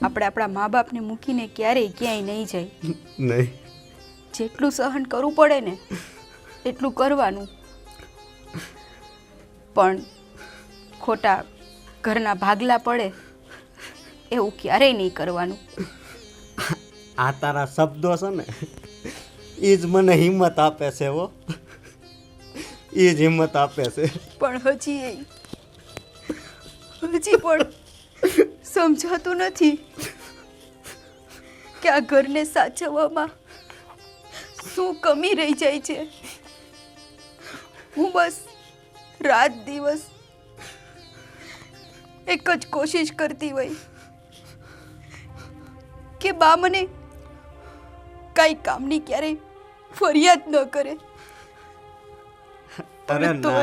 આપણે આપણા મા બાપને મૂકીને ક્યારેય ક્યાંય નહીં જાય. નહીં, જેટલું સહન કરવું પડે ને એટલું કરવાનું, પણ ખોટા ઘરના ભાગલા પડે એવું ક્યારેય નહીં કરવાનું. આ તારા શબ્દો છે ને એ જ મને હિંમત આપે છે. એ જ હિંમત આપે છે. પણ હજી પણ સમજાતું નથી કે આ ઘરને સાચવવામાં શું કમી રહી જાય છે. હું બસ રાત દિવસ એક જ કોશિશ કરતી હોય કે બા મને કઈ કામની ક્યારેય ફરિયાદ ન કરે. અરે ના,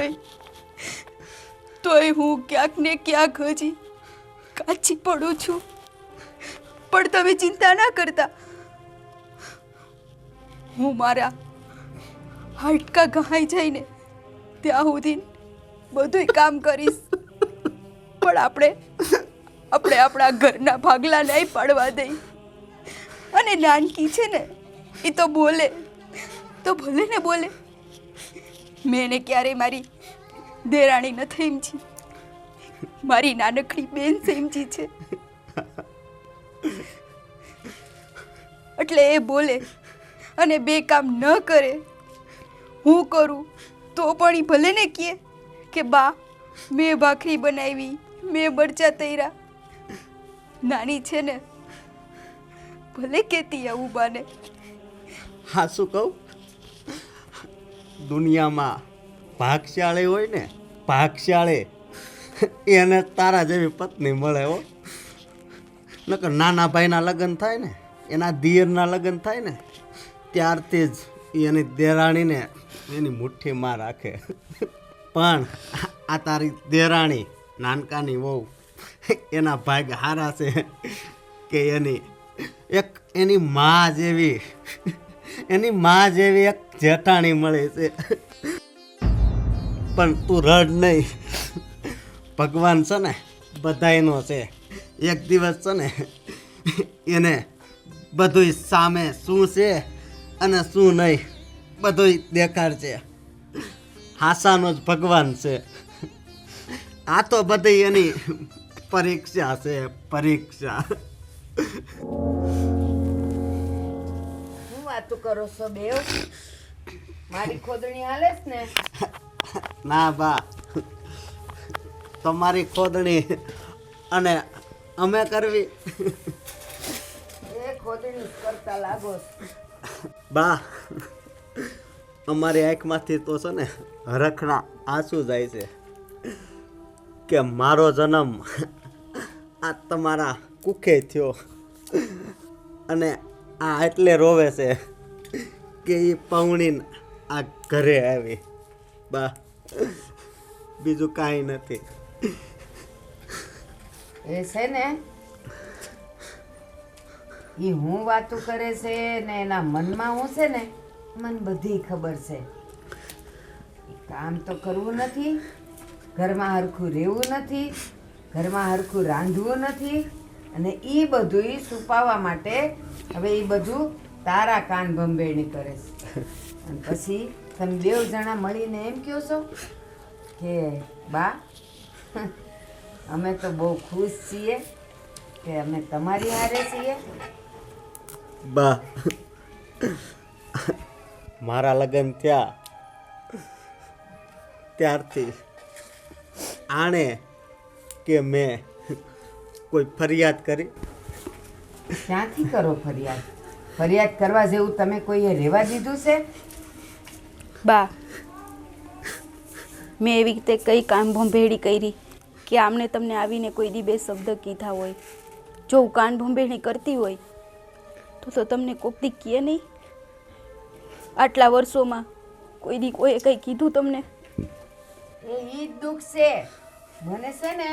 તોય હું ક્યાંક ને ક્યાંક હજી કાચી પડું છું. પણ તમે ચિંતા ના કરતા, હું મારા હાડકા ઘાઈ જઈને ત્યાં સુધી બધુંય કામ કરીશ. પણ આપણે આપણા ઘરના ભાગલા નહીં પાડવા દઈ. અને નાનકી છે ને, એ તો બોલે તો ભલે ને બોલે. મેં એને ક્યારેય મારી દેરાણી નથી સમજી, મારી નાનકડી બેન સમજી છે. એટલે એ બોલે અને બે કામ ન કરે, હું કરું તો પણ એ ભલે ને કહે કે બા મેં ભાખરી બનાવી, મેં મરચાં તૈરા. નાની છે ને, ભલે કહેતી આવું બાને. હા શું કહું, દુનિયામાં ભાગશાળી હોય ને, ભાગશાળી એને તારા જેવી પત્ની મળે હો. નકર નાના ભાઈના લગ્ન થાય ને, એના દિયરના લગ્ન થાય ને, ત્યારથી જ એની દેરાણીને એની મુઠ્ઠીમાં રાખે. પણ આ તારી દેરાણી નાનકાની વહુ, એના ભાગ હારા છે કે એની માં જેવી એક જેઠાણી મળી છે. પણ તું રડ નહીં, ભગવાન છે ને બધાયનો છે. એક દિવસ છે ને એને બધુંય સામે શું છે અને શું નહીં બધુંય દેખાડશે. હાસાનો જ ભગવાન છે. આ તો બધી એની પરીક્ષા છે, પરીક્ષા. હું વાતું કરો છો બેવ? મારી ખોદણી હાલે છે ને? ના બા, તમારી ખોદણી અને અમે કરવી એ ખોદણી જ કરતા લાગો છો. બા, અમારી આંખમાંથી તો છે ને હરખના આંસુ જાય છે કે મારો જન્મ આ તમારા કુખે થયો. અને આ એટલે રોવે છે કે એ પૌણીને આ ઘરે આવી. બા, બીજું કાંઈ નથી. એ છે ને, એ હું વાતું કરે છે ને એના મનમાં હું છે ને, મને બધી ખબર છે. ઈ કામ તો કરવું નથી, ઘરમાં હરખું રહેવું નથી, ઘરમાં હરખું રાંધવું નથી, અને એ બધું છુપાવવા માટે હવે એ બધું તારા કાન ભંભેરણી કરે છે. અને પછી તમે બેવ જણા મળીને એમ કહો છો કે બા અમે તો બહુ ખુશ છીએ કે અમે તમારી હારે છીએ. બા, મારા લગ્ન થયા ત્યારથી આણે કે મેં કોઈ ફરિયાદ કરી? ક્યાંથી કરો ફરિયાદ? ફરિયાદ કરવા જેવું તમે કોઈએ રહેવા દીધું છે? બા, મેં એવી રીતે કઈ કામ ભંભેડી કરી કે આમને તમને આવીને કોઈ દી બે શબ્દ કીધા હોય? જો હું કાન ભંભેડી કરતી હોય તો તમને કોક દી કહે નહીં? આટલા વર્ષોમાં કોઈ દી કોઈએ કંઈ કીધું તમને? એ ઈ જ દુઃખ છે. મને છે ને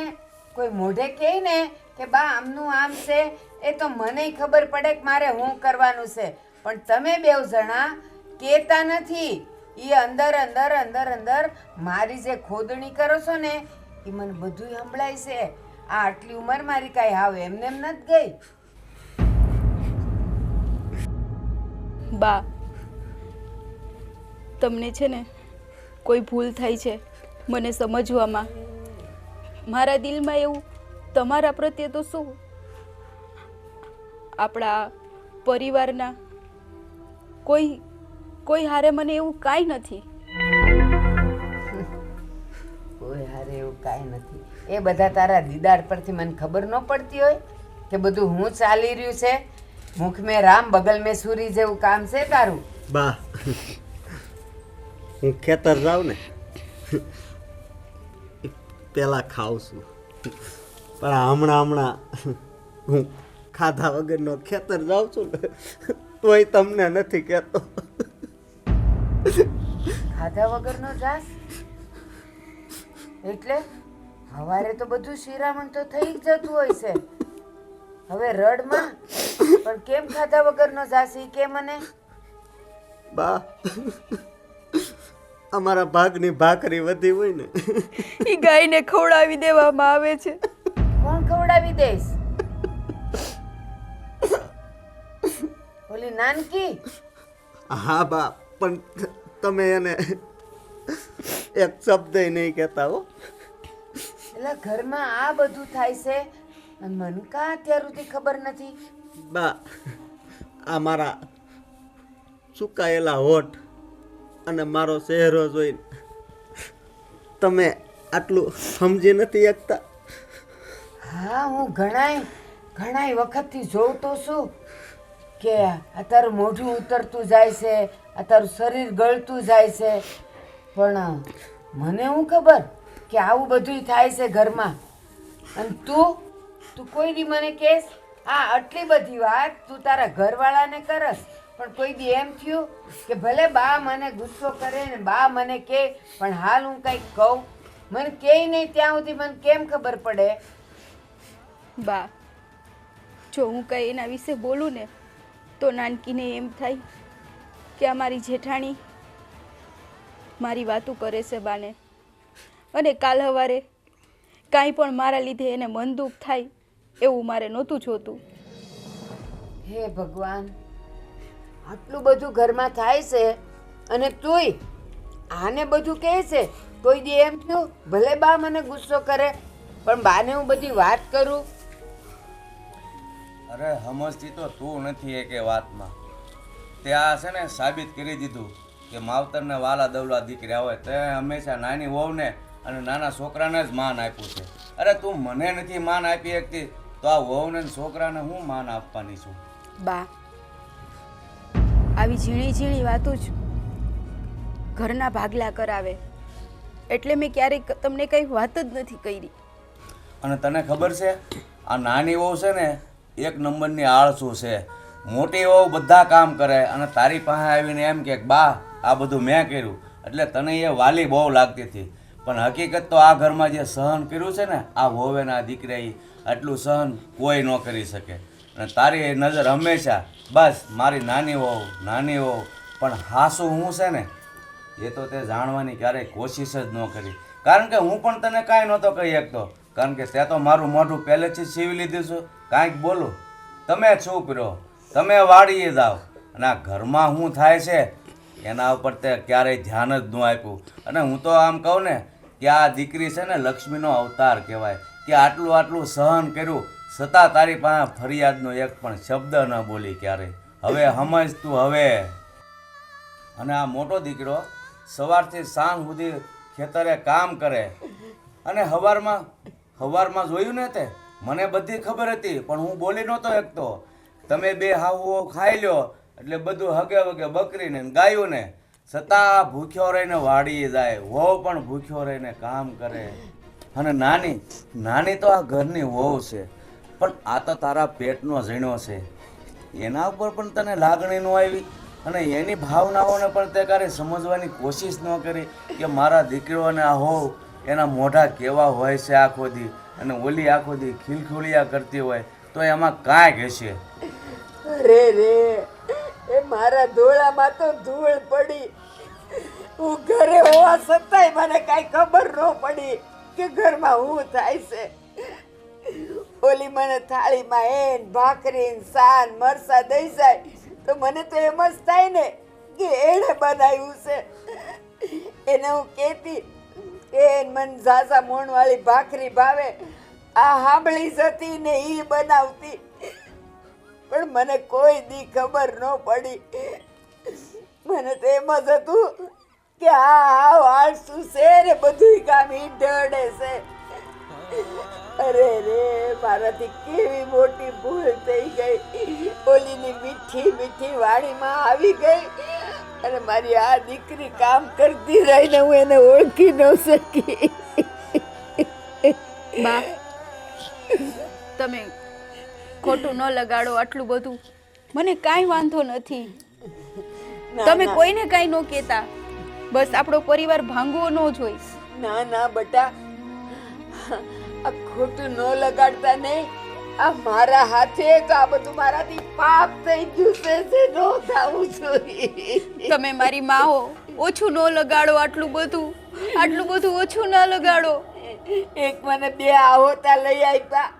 કોઈ મોઢે કહે ને કે બા આમનું આમ છે, એ તો મને ખબર પડે કે મારે શું કરવાનું છે. પણ તમે બેવ જણા કહેતા નથી. એ અંદર અંદર અંદર અંદર મારી જે ખોદણી કરો છો ને, એ મને બધું સંભળાય છે. આ આટલી ઉંમર મારી કાંઈ હાવ એમને એમ નથી ગઈ. બા, તમને છે ને કોઈ ભૂલ થાય છે મને સમજવામાં. મારા દિલમાં એવું તમારા પ્રત્યે તો શું, આપણા પરિવારના કોઈ હારે મને એવું કાંઈ નથી. કોઈ હારે એવું કાંઈ નથી. એ બધા તારા દીદાર પરથી મને ખબર ન પડતી હોય કે બધું હું ચાલી રહ્યું છે? મુખ મેં રામ બગલ મેં સૂરી જેવું કામ છે તારું. બા, હું ખેતર જાઉં ને પહેલાં ખાઉં છું, પણ હમણાં હું ખાધા વગરનો ખેતર જાઉં છું ને તોય તમને નથી કહેતો. ખાધા વગરનો જાસ એટલે હવારે તો બધું શિરામણ તો થઈ જ જતું હોય છે. હવે રડમાં પણ કેમ ખાધા વગરનો જાસ ઈ કે મને. બા, અમારા ભાગની ભાખરી વધી હોય ને એ ગાયને ખવડાવી દેવામાં આવે છે. કોણ ખવડાવી દઈશ? ઓલી નાનકી? હા બા, પણ તમે એને એક શબ્દ નહીં કહેતા હો. એટલે ઘરમાં આ બધું થાય છે અને મને કાં અત્યાર સુધી ખબર નથી. બા, આ મારા સુકાયેલા હોઠ અને મારો ચહેરો જોઈને તમે આટલું સમજી નથી શકતા. હા, હું ઘણાય વખતથી જોઉં તો છું કે આ તારું મોઢું ઉતરતું જાય છે, આ તારું શરીર ગળતું જાય છે, પણ મને શું ખબર કે આવું બધું થાય છે ઘરમાં. અને તું કોઈ દી મને કહેશ આ આટલી બધી વાત તું તારા ઘરવાળાને કરસ, પણ કોઈ દી એમ થયું કે ભલે બા મને ગુસ્સો કરે ને બા મને કહે, પણ હાલ હું કંઈક કહું મને કહે નહીં ત્યાં સુધી મને કેમ ખબર પડે? બા, જો હું કંઈ એના વિશે બોલું ને તો નાનકીને એમ થાય કે આ મારી જેઠાણી મારી વાતું કરે છે બાને, અને કાલ સવારે કાંઈ પણ મારા લીધે એને મન દુઃખ થાય એવું મારે નહોતું જોતું. હે ભગવાન, આટલું બધું ઘરમાં થાય છે અને તોય આને બધું કહે છે. કોઈ દી એમ થયું ભલે બા મને ગુસ્સો કરે પણ બાને હું બધી વાત કરું? અરે સમજતી તો તું નથી એકે વાતમાં. ત્યાં છે ને સાબિત કરી દીધું કે માવતરને વાલા દવલા દીકરા હોય તે હંમેશા નાની વહુને અને નાના છોકરાને જ માન આપ્યું છે. અરે તું મને નથી માન આપી શકતી તો આ વહુને ને છોકરાને હું માન આપવાની છું? બા, આવી ઝીણી ઝીણી વાતો જ ઘરના ભાગલા કરાવે, એટલે મેં ક્યારેક તમને કંઈ વાત જ નથી કરી. અને તને ખબર છે આ નાની વહુ છે ને એક નંબરની આળસુ છે. મોટી વહુ બધા કામ કરે અને તારી પાસે આવીને એમ કે બા આ બધું મેં કર્યું, એટલે તને એ વાલી બહુ લાગતી હતી. પણ હકીકત તો આ ઘરમાં જે સહન કર્યું છે ને આ વહુના દીકરાએ આટલું સહન કોઈ ન કરી શકે. અને તારી નજર હંમેશા બસ મારી નાની વહુ. પણ હાસુ હું છે ને એ તો તે જાણવાની ક્યારેય કોશિશ જ ન કરી, કારણ કે હું પણ તને કાંઈ નહોતો કહી શકતો, કારણ કે તે તો મારું મોઢું પહેલેથી જ સીવી લીધું છું. કાંઈક બોલું તમે ચૂપ રહો, તમે વાળીએ જાઓ, અને આ ઘરમાં શું થાય છે એના ઉપર તે ક્યારેય ધ્યાન જ ન આપ્યું. અને હું તો આમ કહું ને કે આ દીકરી છે ને લક્ષ્મીનો અવતાર કહેવાય, કે આટલું સહન કર્યું છતાં તારી પાસે ફરિયાદનો એક પણ શબ્દ ન બોલી ક્યારેય. હવે સમજ તું હવે. અને આ મોટો દીકરો સવારથી સાંજ સુધી ખેતરે કામ કરે, અને હવારમાં જોયું ને તે મને બધી ખબર હતી પણ હું બોલી નહોતો શકતો. તમે બે હાવો ખાઈ લ્યો એટલે બધું હગે વગે બકરીને ગાયું ને, છતાં ભૂખ્યો રહીને વાડીએ જાય, વહુ પણ ભૂખ્યો રહીને કામ કરે. અને નાની તો આ ઘરની વહુ છે, પણ આ તો તારા પેટનો ઝીણો છે, એના ઉપર પણ તને લાગણી ન આવી અને એની ભાવનાઓને પણ તે ક્યારે સમજવાની કોશિશ ન કરી કે મારા દીકરીઓને આ હોવ એના મોઢા કેવા હોય છે આખો દી, અને ઓલી આખો દી ખીલખુલિયા કરતી હોય તો એમાં કાંઈક હશે. અરે રે, એ મારા ધોળામાં તો ધૂળ પડી. હું ઘરે હોવા છતાંય મને કાંઈ ખબર ન પડી કે ઘરમાં શું થાય છે. ઓલી મને થાળીમાં એન ભાખરી સાન મરસા દઈ જાય તો મને તો એમ જ થાય ને કે એણે બનાવ્યું છે. એને હું કહેતી એન મને ઝાઝા મોણવાળી ભાખરી ભાવે, આ હાંભળી જતી ને ઈ બનાવતી, પણ મને કોઈ દી ખબર ન પડી. મને તો એમ જ હતું કે આ આળસુ છે ને બધું કામ ઈ ઢળે છે. અરે રે, મારાથી કેવી મોટી ભૂલ થઈ ગઈ. ઓલીની મીઠી વાણીમાં આવી ગઈ અને મારી આ દીકરી કામ કરતી રહીને હું એને ઓળખી ન શકી. બા તમે ખોટું ન લગાડો આટલું બધું, મને કાંઈ વાંધો નથી. તમે કોઈને કાંઈ ન કહેતા, બસ આપણો પરિવાર ભાંગવો ન જોઈ. ના ના બેટા, આ ખોટું ન લગાડતા નહીં. આ મારા હાથે તો આ બધું મારાથી પાપ થઈ ગયું છે, જે ન થવું જોઈએ. તમે મારી માં હો, ઓછું ન લગાડો આટલું બધું ઓછું ના લગાડો. એક મને 2 આહોતા લઈ આપ્યા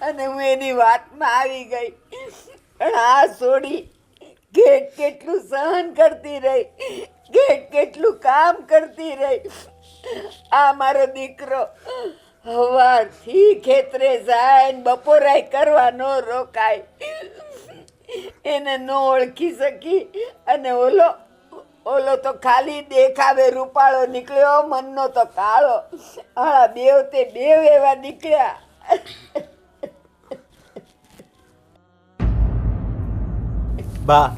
અને હું એની વાતમાં આવી ગઈ. પણ આ છોડી કેટલું સહન કરતી રહી, કેટલું કામ કરતી રહી. આ મારો દીકરો સવારથી ખેતરે જાય ને બપોરાય કરવા ન રોકાય. એને ન ઓળખી શકી અને ઓલો તો ખાલી દેખાવે રૂપાળો નીકળ્યો, મનનો તો કાળો. આળા બેવ એવા નીકળ્યા. બા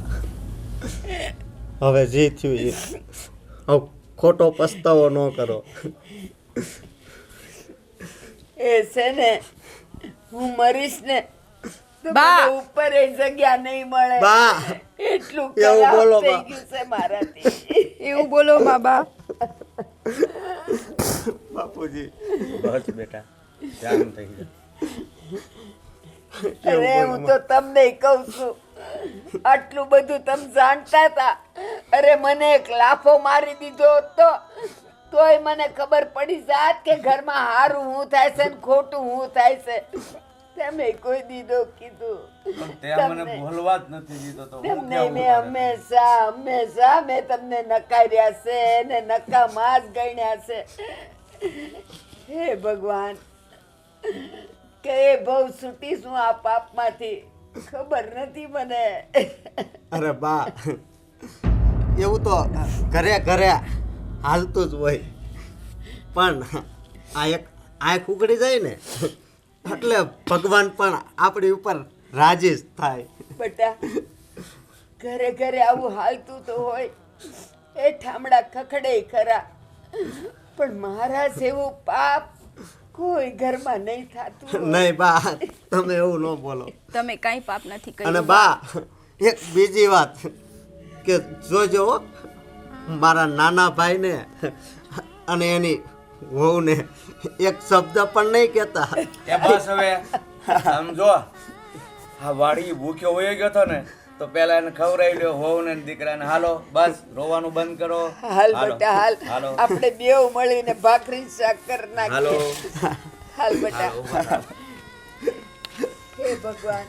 હવે જે થયું એ હવે ખોટો પસ્તાવો ન કરો. એ છે ને, હું મરીશ ને તો બા! મને ઉપર એ જગ્યા નહીં મળે. બા એટલું એવું ખરાબ બોલો, થઈ બા. ગયું છે મારાથી. એવું બોલો માં બા. બાપુજી બસ બેટા, જામ થઈ ગયું. અરે હું તો તમને કહું છું, આટલું બધું તમે જાણતા હતા. અરે મને એક લાફો મારી દીધો હોત તોય મને ખબર પડી જાત કે ઘરમાં હારું હું થાય છે ને ખોટું હું થાય છે. તમે કોઈ દીધો કીધું પણ તે મને બોલવા જ નથી દીધો તો હું તમને કેવું મેં તારે? હંમેશા મેં તમને નકાર્યા છે ને નકામાં જ ગણ્યા છે. હે ભગવાન, કે એ બહુ છૂટીશ હું આ પાપમાંથી, ખબર નથી મને. અરે બા એવું તો ઘરે હાલતું જ હોય, પણ આ એક આંખ ઉઘડી જાય ને એટલે ભગવાન પણ આપણી ઉપર રાજી જ થાય. બેટા, ઘરે આવું હાલતું તો હોય, એ ઠામડા ખખડે ખરા, પણ મારા જેવું પાપ કોઈ ઘરમાં નહીં થતું. નહીં બા, તમે એવું ન બોલો. તમે કાંઈ પાપ નથી અને કર્યું. બા એક બીજી વાત કે જોજો હો, મારા નાના ભાઈને અને એની વહુને એક શબ્દ પણ નહીં કહેતા. એ બસ હવે સમજો, આ વાડી ભૂખ્યો વયો ગયો હતો ને તો પેલા એને ખવડાવી લ્યો વહુ ને દીકરાને. હાલો બસ રોવાનું બંધ કરો. હાલ બેટા હાલ, હાલો આપણે બેવ મળીને ભાખરી શાક કર હાલો નાખીએ. હાલ બેટા. હાલો, ઉભા રહો. હે ભગવાન,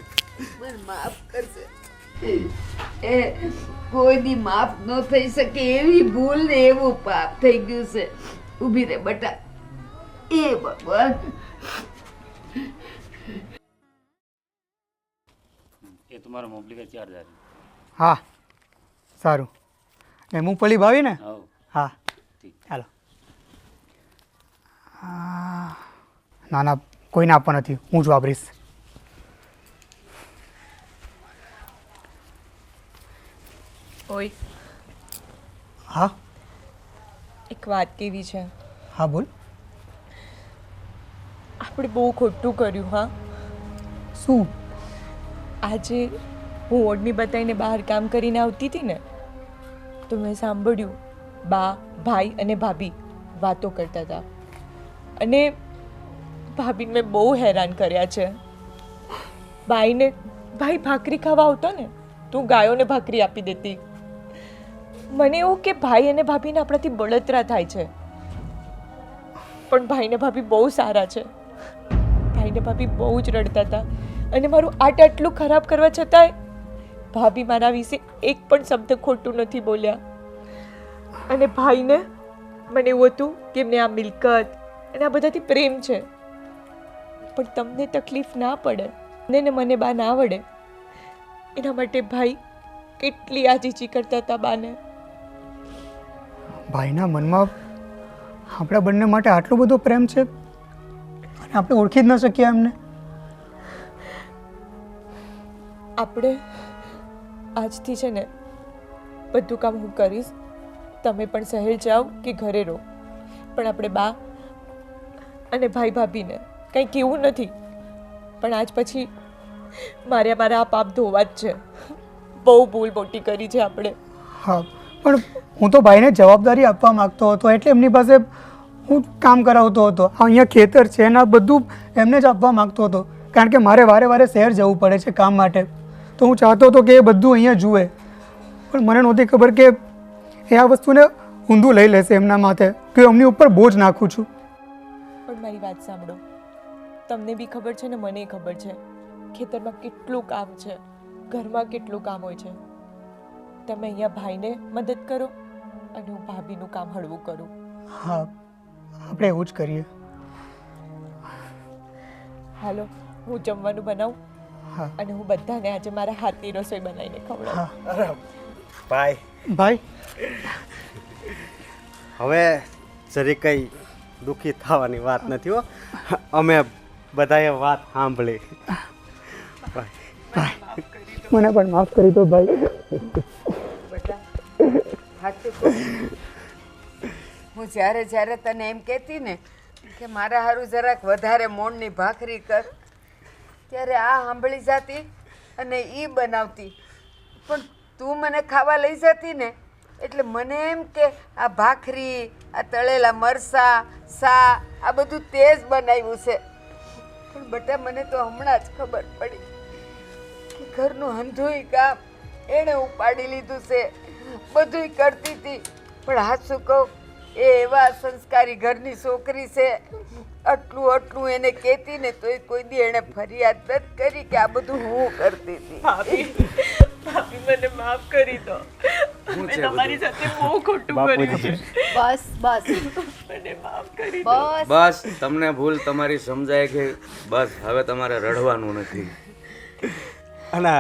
મને માફ કરશે. એ કોઈ દી માફ ન થઈ શકે એવી ભૂલ ને એવું પાપ થઈ ગયું છે. ઊભી રે બેટા. એ ભગવાન, ये तुम्हारा मोबाइल का चार्ज आ रही હા સારું. ને મૂંગફળી ભાવી ને? है હા ठीक ચાલો. ના ના, કોઈને આપવા નથી, હું જ વાપરીશ. ઓય, હા એક વાત કેવી છે, હા બોલ. આપણે બહુ ખોટું કર્યું. હા, શું? આજે હું ઓઢણી બતાવીને બહાર કામ કરીને આવતી હતી ને તો મેં સાંભળ્યું બા, ભાઈ અને ભાભી વાતો કરતા હતા અને ભાભીને મેં બહુ હેરાન કર્યા છે. ભાઈ ભાખરી ખાવા આવતો ને તું ગાયોને ભાખરી આપી દેતી. મને એવું કે ભાઈ અને ભાભીને આપણાથી બળતરા થાય છે, પણ ભાઈને ભાભી બહુ સારા છે. ભાઈને ભાભી બહુ જ રડતા હતા અને મારું આટલું ખરાબ કરવા છતાંય ભાભી મારા વિશે એક પણ શબ્દ ખોટું નથી બોલ્યા. અને ભાઈને મને એવું હતું કે એમને આ મિલકત અને આ બધાથી પ્રેમ છે, પણ તમને તકલીફ ના પડે ને મને બા ના આવડે એના માટે ભાઈ કેટલી આજીજી કરતા હતા બાને. ભાઈના મનમાં આપણા બંને માટે આટલો બધો પ્રેમ છે અને આપણે ઓળખી જ ન શકીએ એમને. આપણે આજથી છે ને બધું કામ હું કરીશ, તમે પણ શહેર જાઓ કે ઘરે રહો, પણ આપણે બા અને ભાઈ ભાભીને કંઈ કહેવું નથી, પણ આજ પછી મારે મારા આ પાપ ધોવા જ છે. બહુ ભૂલ મોટી કરી છે આપણે. હા, પણ હું તો ભાઈને જવાબદારી આપવા માગતો હતો એટલે એમની પાસે હું કામ કરાવતો હતો. અહીંયા ખેતર છે ને આ બધું એમને જ આપવા માગતો હતો, કારણ કે મારે વારે વારે શહેર જવું પડે છે કામ માટે. તો હું ચાહતો હતો કે એ બધું અહીંયા જુએ, પણ મને નહોતી ખબર કે એ આ વસ્તુને ઊંધું લઈ લેશે એમના માથે, કે એમની ઉપર બોજ નાખું છું. પણ મારી વાત સાંભળો, તમને બી ખબર છે ને મને ખબર છે ખેતરમાં કેટલું કામ છે, ઘરમાં કેટલું કામ હોય છે. તમે અહીંયા ભાઈને મદદ કરો અને હું ભાભીનું કામ હળવું કરું. હા, આપણે એવું જ કરીએ. હાલો, હું જમવાનું બનાવું હા અને હું બધાને આજે મારા હાથની રસોઈ બનાવીને ખવડાવું. હા ભાઈ ભાઈ, હવે જરી કંઈ દુઃખી થવાની વાત નથી હો. અમે બધાએ વાત સાંભળી. મને પણ માફ કરી દો ભાઈ. બેટા સાચું કહું. હું જ્યારે જ્યારે તને એમ કહેતી ને કે મારા હારું જરાક વધારે મોણની ભાખરી કર, ત્યારે આ સાંભળી જતી અને એ બનાવતી. પણ તું મને ખાવા લઈ જતી ને એટલે મને એમ કે આ ભાખરી, આ તળેલા મરસા, સા, આ બધું તે જ બનાવ્યું છે. પણ બેટા મને તો હમણાં જ ખબર પડી કે ઘરનું હંધુય કામ એણે ઉપાડી લીધું છે. બધુંય કરતી હતી, પણ હાચું કહું એ એવા સંસ્કારી ઘરની છોકરી છે. આટલું એને કહેતી ને તોય કોઈ દી એણે ફરિયાદ નથી કરી કે આ બધું હું કરતી હતી. ભાભી મને માફ કરી દો. મેં તમારી સાથે બહુ ખોટું કર્યું છે. બસ બસ મને માફ કરી દો. બસ બસ તમને ભૂલ તમારી સમજાય ગઈ. બસ હવે તમારે રડવાનું નથી. અને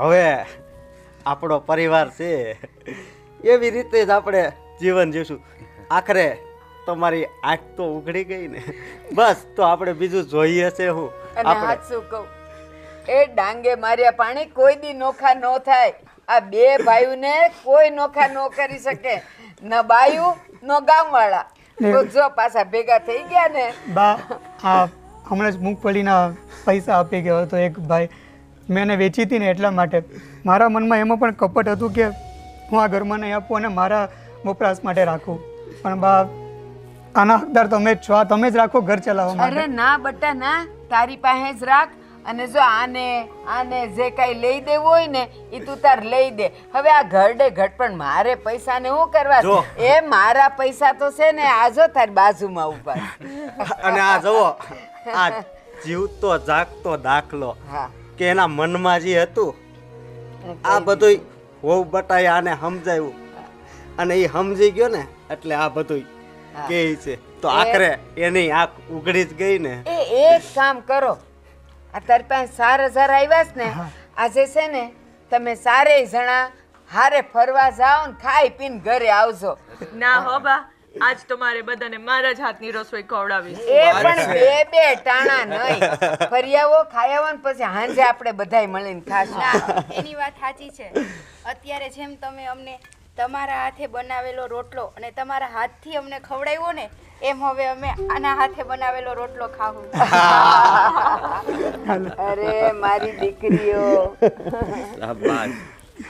હવે આપણો પરિવાર છે એવી રીતે જ આપણે જીવન જીવશું. આખરે તમારી આંખ તો ઉઘડી ગઈ ને, બસ તો આપણે બીજું જોઈએ છે હું. અને હાચું કહું એ ડાંગે માર્યા પાણી કોઈ દી નોખા ન થાય. આ બે ભાઈઓને કોઈ નોખા ન કરી શકે, ન બાયું ન ગામવાળા. તો જો પાછા ભેગા થઈ ગયા ને. બા, આ હમણાં જ મૂંગફળીના પૈસા આપી ગયો હતો એક ભાઈ, મેં એને વેચી હતી ને એટલા માટે. મારા મનમાં એમાં પણ કપટ હતું કે હું આ ઘરમાં નહીં આપું અને મારા વપરાશ માટે રાખું. પણ બા, આના હકદાર તમે જ છો, આ તમે જ રાખો ઘર ચલાવવા માટે. અરે ના બટા ના, તારી પાસે જ રાખ. અને જો આને જે કાંઈ લઈ દેવું હોય ને એ તું તાર લઈ દે. હવે આ ઘરડે ઘટ પણ મારે પૈસાને શું કરવા? એ મારા પૈસા તો છે ને આજો તારી બાજુમાં ઉભા. અને આ જુઓ, આ જીવતો જાગતો દાખલો હા, કે એના મનમાં જે હતું આ બધું હોવ બટાઈ આને સમજાયું અને એ સમજી ગયો ને એટલે આ બધું કે છે. તો આખરે એની આંખ ઉઘડી જ ગઈ ને. એ એક કામ કરો, આ તારી પાસે 4,000 આવ્યા છે ને, આજે છે ને તમે 4 જણા હારે ફરવા જાઓ ને ખાઈ પીને ઘરે આવજો. ના હો બા, આજ તો મારે બધાને મારા જ હાથની રસોઈ ખવડાવી. એ પણ બે ટાણા નહીં, ફરી આવો, ખાઈ આવો ને પછી સાંજે આપણે બધાય મળીને ખાશું. ના, એની વાત સાચી છે. અત્યારે જેમ તમે અમને તમારા હાથે બનાવેલો રોટલો અને તમારા હાથથી અમને ખવડાવ્યો ને, એમ હવે અમે આના હાથે બનાવેલો રોટલો ખાવું. અરે મારી દીકરીઓ. શાબાશ.